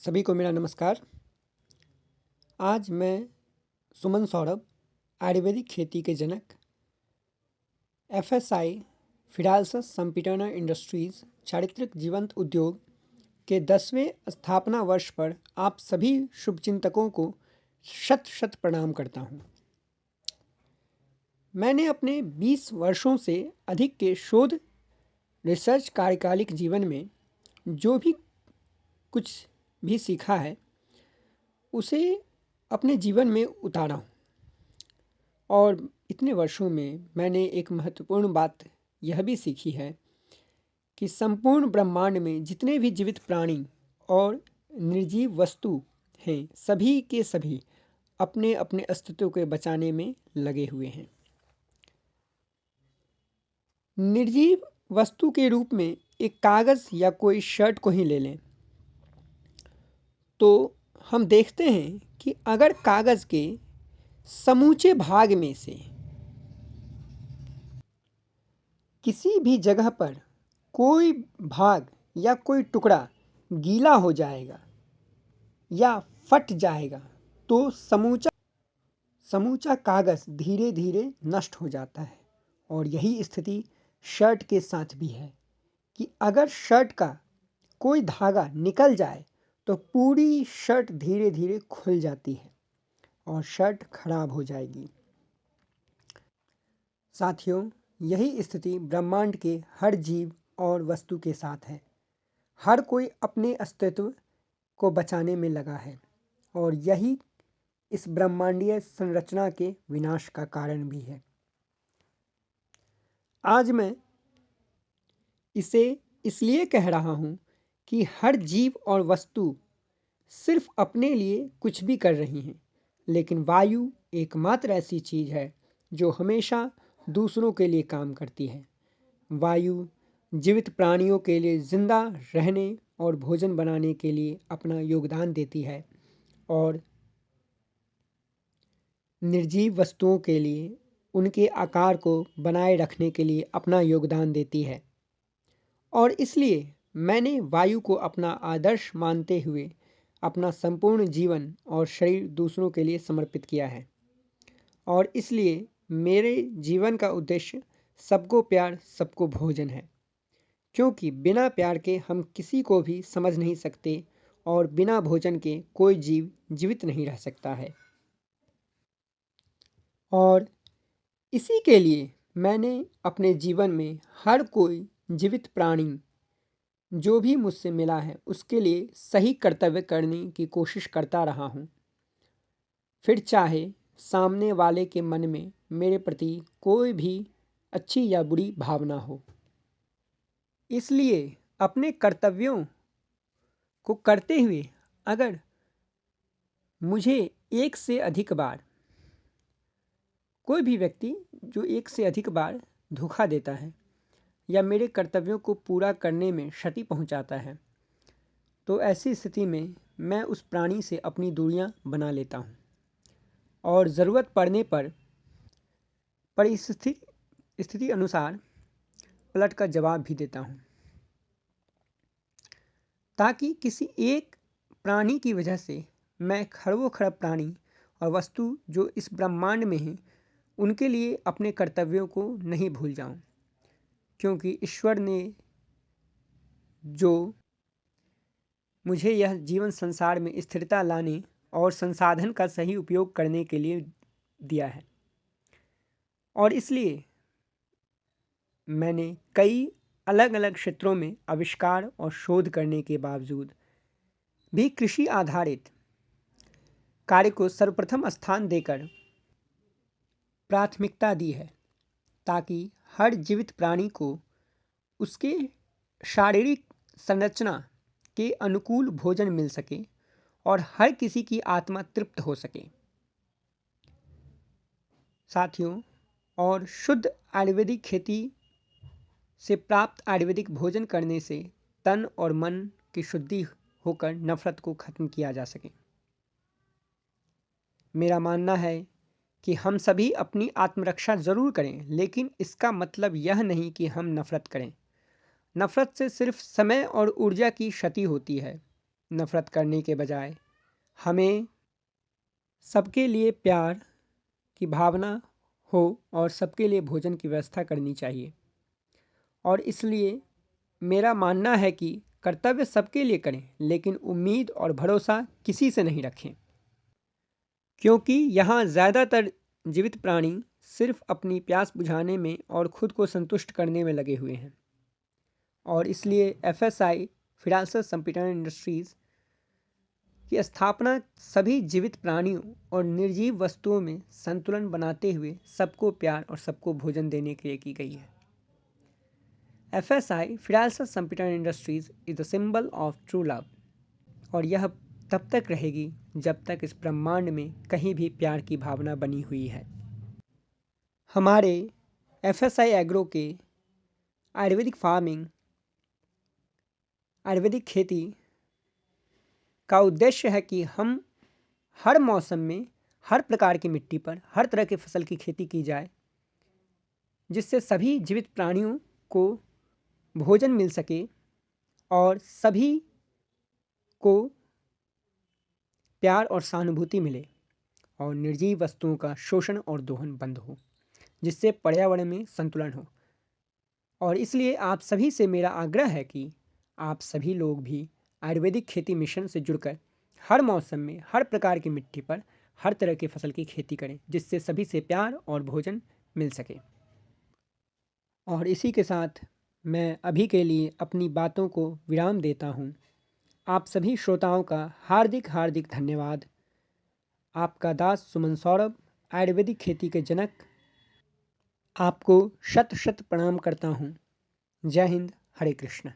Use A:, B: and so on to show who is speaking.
A: सभी को मेरा नमस्कार। आज मैं सुमन सौरभ, आयुर्वेदिक खेती के जनक, एफएसआई फिडाल्सस संपीटर्ना इंडस्ट्रीज चारित्रिक जीवंत उद्योग के 10वें स्थापना वर्ष पर आप सभी शुभचिंतकों को शत शत प्रणाम करता हूँ। मैंने अपने 20 वर्षों से अधिक के शोध रिसर्च कार्यकालिक जीवन में जो भी कुछ भी सीखा है उसे अपने जीवन में उतारा हूँ। और इतने वर्षों में मैंने एक महत्वपूर्ण बात यह भी सीखी है कि संपूर्ण ब्रह्मांड में जितने भी जीवित प्राणी और निर्जीव वस्तु हैं, सभी के सभी अपने अपने अस्तित्व को बचाने में लगे हुए हैं। निर्जीव वस्तु के रूप में एक कागज़ या कोई शर्ट को ही ले लें तो हम देखते हैं कि अगर कागज़ के समूचे भाग में से किसी भी जगह पर कोई भाग या कोई टुकड़ा गीला हो जाएगा या फट जाएगा तो समूचा कागज़ धीरे धीरे नष्ट हो जाता है। और यही स्थिति शर्ट के साथ भी है कि अगर शर्ट का कोई धागा निकल जाए तो पूरी शर्ट धीरे धीरे खुल जाती है और शर्ट खराब हो जाएगी। साथियों, यही स्थिति ब्रह्मांड के हर जीव और वस्तु के साथ है। हर कोई अपने अस्तित्व को बचाने में लगा है और यही इस ब्रह्मांडीय संरचना के विनाश का कारण भी है। आज मैं इसे इसलिए कह रहा हूँ कि हर जीव और वस्तु सिर्फ अपने लिए कुछ भी कर रही हैं, लेकिन वायु एकमात्र ऐसी चीज़ है जो हमेशा दूसरों के लिए काम करती है। वायु जीवित प्राणियों के लिए जिंदा रहने और भोजन बनाने के लिए अपना योगदान देती है और निर्जीव वस्तुओं के लिए उनके आकार को बनाए रखने के लिए अपना योगदान देती है। और इसलिए मैंने वायु को अपना आदर्श मानते हुए अपना संपूर्ण जीवन और शरीर दूसरों के लिए समर्पित किया है। और इसलिए मेरे जीवन का उद्देश्य सबको प्यार सबको भोजन है, क्योंकि बिना प्यार के हम किसी को भी समझ नहीं सकते और बिना भोजन के कोई जीव जीवित नहीं रह सकता है। और इसी के लिए मैंने अपने जीवन में हर कोई जीवित प्राणी जो भी मुझसे मिला है उसके लिए सही कर्तव्य करने की कोशिश करता रहा हूँ, फिर चाहे सामने वाले के मन में मेरे प्रति कोई भी अच्छी या बुरी भावना हो। इसलिए अपने कर्तव्यों को करते हुए अगर मुझे एक से अधिक बार कोई भी व्यक्ति जो एक से अधिक बार धोखा देता है या मेरे कर्तव्यों को पूरा करने में क्षति पहुंचाता है, तो ऐसी स्थिति में मैं उस प्राणी से अपनी दूरियां बना लेता हूं और ज़रूरत पड़ने पर स्थिति अनुसार पलट कर जवाब भी देता हूं, ताकि किसी एक प्राणी की वजह से मैं खरबों खरब प्राणी और वस्तु जो इस ब्रह्मांड में हैं उनके लिए अपने कर्तव्यों को नहीं भूल जाऊं। क्योंकि ईश्वर ने जो मुझे यह जीवन संसार में स्थिरता लाने और संसाधन का सही उपयोग करने के लिए दिया है, और इसलिए मैंने कई अलग अलग क्षेत्रों में आविष्कार और शोध करने के बावजूद भी कृषि आधारित कार्य को सर्वप्रथम स्थान देकर प्राथमिकता दी है, ताकि हर जीवित प्राणी को उसके शारीरिक संरचना के अनुकूल भोजन मिल सके और हर किसी की आत्मा तृप्त हो सके। साथियों, और शुद्ध आयुर्वेदिक खेती से प्राप्त आयुर्वेदिक भोजन करने से तन और मन की शुद्धि होकर नफरत को खत्म किया जा सके। मेरा मानना है कि हम सभी अपनी आत्मरक्षा जरूर करें, लेकिन इसका मतलब यह नहीं कि हम नफरत करें। नफरत से सिर्फ समय और ऊर्जा की क्षति होती है। नफरत करने के बजाय हमें सबके लिए प्यार की भावना हो और सबके लिए भोजन की व्यवस्था करनी चाहिए। और इसलिए मेरा मानना है कि कर्तव्य सबके लिए करें, लेकिन उम्मीद और भरोसा किसी से नहीं रखें, क्योंकि यहाँ ज़्यादातर जीवित प्राणी सिर्फ अपनी प्यास बुझाने में और खुद को संतुष्ट करने में लगे हुए हैं। और इसलिए एफएसआई फिरासत संपीड़न इंडस्ट्रीज़ की स्थापना सभी जीवित प्राणियों और निर्जीव वस्तुओं में संतुलन बनाते हुए सबको प्यार और सबको भोजन देने के लिए की गई है। एफएसआई फिरासत संपीड़न industries is the symbol of true love, और यह तब तक रहेगी जब तक इस ब्रह्मांड में कहीं भी प्यार की भावना बनी हुई है। हमारे एफएसआई एग्रो के आयुर्वेदिक फार्मिंग, आयुर्वेदिक खेती का उद्देश्य है कि हम हर मौसम में हर प्रकार की मिट्टी पर हर तरह की फसल की खेती की जाए, जिससे सभी जीवित प्राणियों को भोजन मिल सके और सभी को प्यार और सहानुभूति मिले और निर्जीव वस्तुओं का शोषण और दोहन बंद हो, जिससे पर्यावरण में संतुलन हो। और इसलिए आप सभी से मेरा आग्रह है कि आप सभी लोग भी आयुर्वेदिक खेती मिशन से जुड़कर हर मौसम में हर प्रकार की मिट्टी पर हर तरह की फसल की खेती करें, जिससे सभी से प्यार और भोजन मिल सके। और इसी के साथ मैं अभी के लिए अपनी बातों को विराम देता हूँ। आप सभी श्रोताओं का हार्दिक हार्दिक धन्यवाद। आपका दास सुमन सौरभ, आयुर्वेदिक खेती के जनक, आपको शत शत प्रणाम करता हूँ। जय हिंद, हरे कृष्ण।